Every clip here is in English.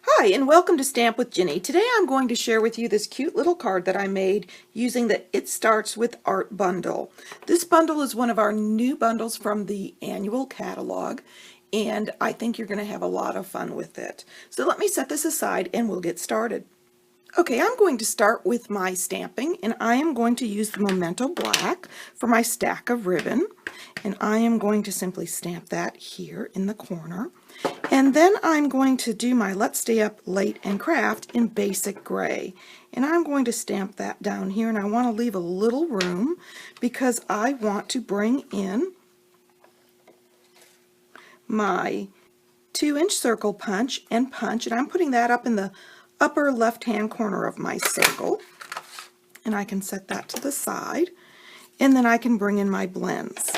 Hi, and welcome to Stamp with Ginny. Today I'm going to share with you this cute little card that I made using the It Starts With Art bundle. This bundle is one of our new bundles from the annual catalog, and I think you're going to have a lot of fun with it. So let me set this aside and we'll get started. Okay, I'm going to start with my stamping, and I am going to use the Memento Black for my stack of ribbon, and I am going to simply stamp that here in the corner. And then I'm going to do my Let's Stay Up Late and Craft in Basic Gray, and I'm going to stamp that down here, and I want to leave a little room because I want to bring in my 2-inch circle punch, and I'm putting that up in the upper left hand corner of my circle, and I can set that to the side, and then I can bring in my blends.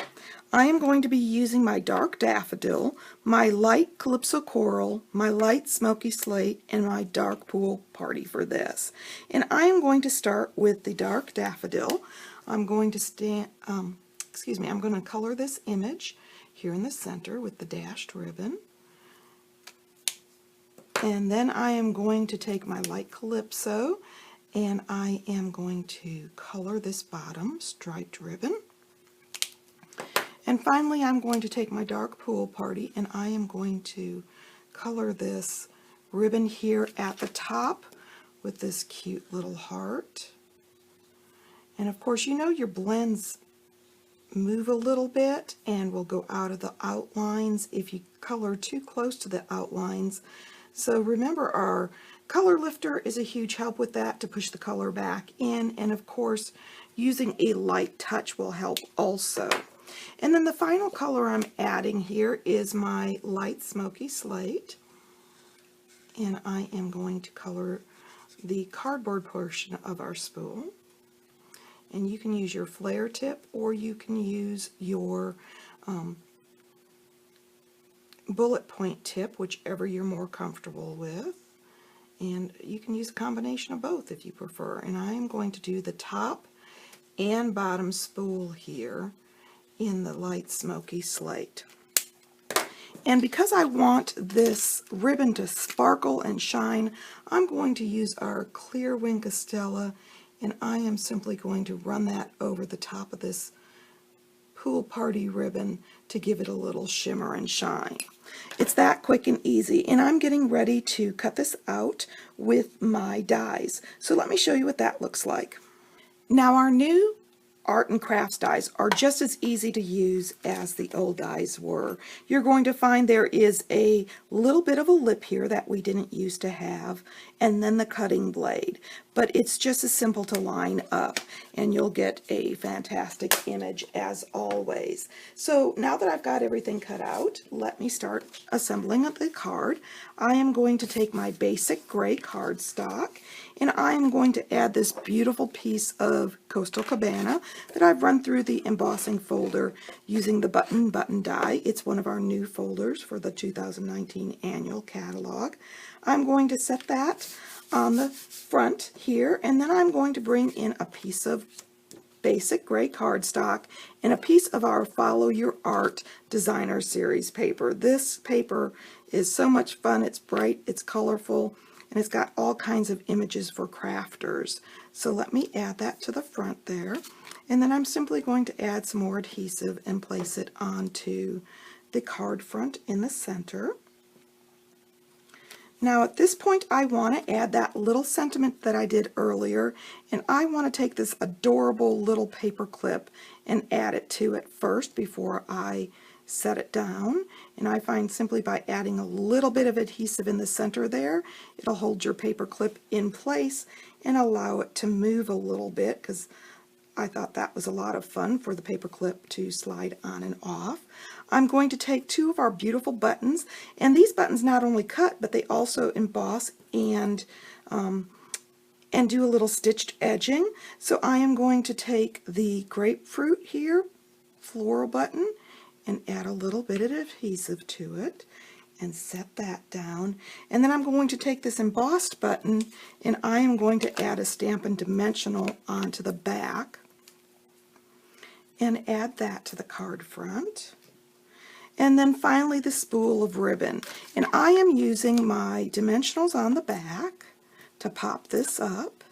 I am going to be using my dark daffodil, my light calypso coral, my light smoky slate, and my dark pool party for this. And I am going to start with the dark daffodil. I'm going to I'm going to color this image here in the center with the dashed ribbon. And then I am going to take my light calypso and I am going to color this bottom striped ribbon. And finally I'm going to take my dark pool party and I am going to color this ribbon here at the top with this cute little heart. And of course, you know, your blends move a little bit and will go out of the outlines if you color too close to the outlines. So remember, our color lifter is a huge help with that to push the color back in, and of course using a light touch will help also. And then the final color I'm adding here is my light smoky slate, and I am going to color the cardboard portion of our spool. And you can use your flare tip or you can use your bullet point tip, whichever you're more comfortable with, and you can use a combination of both if you prefer. And I am going to do the top and bottom spool here in the light smoky slate. And because I want this ribbon to sparkle and shine, I'm going to use our clear wing Castella, and I am simply going to run that over the top of this pool party ribbon to give it a little shimmer and shine. It's that quick and easy, and I'm getting ready to cut this out with my dies. So let me show you what that looks like. Now, our new art and crafts dies are just as easy to use as the old dies were. You're going to find there is a little bit of a lip here that we didn't used to have, and then the cutting blade. But it's just as simple to line up, and you'll get a fantastic image as always. So now that I've got everything cut out, let me start assembling the card. I am going to take my basic gray cardstock, and I am going to add this beautiful piece of Coastal Cabana that I've run through the embossing folder using the button die. It's one of our new folders for the 2019 annual catalog. I'm going to set that on the front here, and then I'm going to bring in a piece of basic gray cardstock and a piece of our Follow Your Art Designer Series paper. This paper is so much fun. It's bright, it's colorful, and it's got all kinds of images for crafters. So let me add that to the front there, and then I'm simply going to add some more adhesive and place it onto the card front in the center. Now at this point I want to add that little sentiment that I did earlier, and I want to take this adorable little paper clip and add it to it first before I set it down. And I find simply by adding a little bit of adhesive in the center there, it'll hold your paper clip in place and allow it to move a little bit, because I thought that was a lot of fun for the paper clip to slide on and off. I'm going to take two of our beautiful buttons, and these buttons not only cut, but they also emboss and do a little stitched edging. So I am going to take the grapefruit here, floral button, and add a little bit of adhesive to it and set that down. And then I'm going to take this embossed button and I am going to add a Stampin' Dimensional onto the back and add that to the card front. And then finally the spool of ribbon. And I am using my dimensionals on the back to pop this up.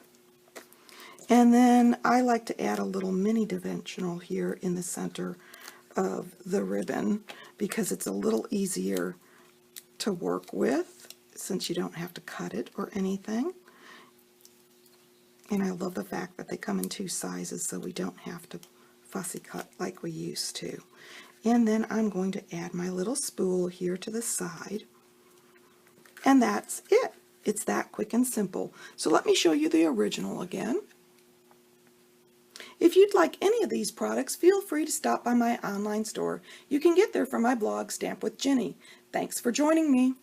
And then I like to add a little mini dimensional here in the center of the ribbon because it's a little easier to work with since you don't have to cut it or anything. And I love the fact that they come in 2 sizes so we don't have to fussy cut like we used to. And then I'm going to add my little spool here to the side. And that's it. It's that quick and simple. So let me show you the original again. If you'd like any of these products, feel free to stop by my online store. You can get there from my blog, Stamp with Jini. Thanks for joining me.